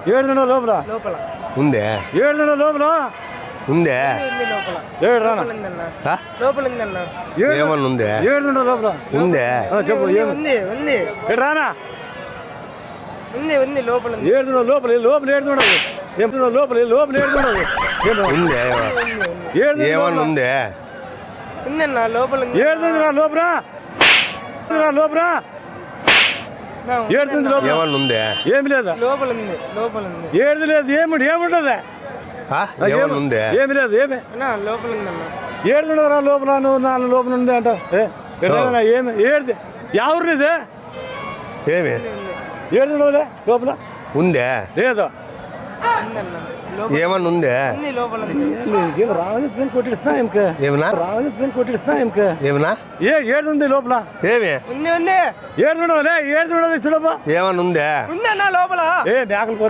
ఏడుండ లోపల లోపల ఉందే ఏడుండ లోపల ఉందే ఉంది లోపల ఏడు రానా ఉందన్న ఆ? లోపల ఉందన్న ఏమన్నా ఉందే ఏడుండ లోపల ఉందే చెప్పు ఉంది, ఏమి ఉంది ఉంది ఏడు రానా ఉంది ఉంది లోపల ఉంది ఏడుండ లోపల లోపల ఏడుండదు ఏం లోపల లోపల ఏడుండదు ఉందే ఏడు ఏమన్నా ఉందే ఉందన్న లోపల ఉంది ఏడుంది లోపల లోపల నా, ఉంది ఏడుంది అన్న. లోపల ఏమన్నా ఉందే ఏమి లేదా లోపల ఉంది లోపల ఉంది ఏడు లేదు ఏముంటది ఆ? ఏమన్నా ఉందే ఏమి లేదు ఏమి అన్న లోపల ఉందన్న ఏడుండరా లోపల నువ్వు నాలుగు లోపల ఉంది అంట ఏమి ఏడుది ఎవరిది ఏమి ఏడుండవులే లోపల ఉందే లేదు ఉందన్న లోపల ఏమన్నా ఉందే ఉంది లోపల ఉంది రావని కొట్టిస్తున్నా ఇంకే ఏమన్నా రావని కొట్టిస్తున్నా ఇంకే ఏమన్నా ఏడుంది లోపల ఏమి ఉంది ఉంది ఏడుండవులే ఏడుండదు చూడబ్బా ఏమన్నా ఉందే ఉందన్న లోపల ఏ మేకలు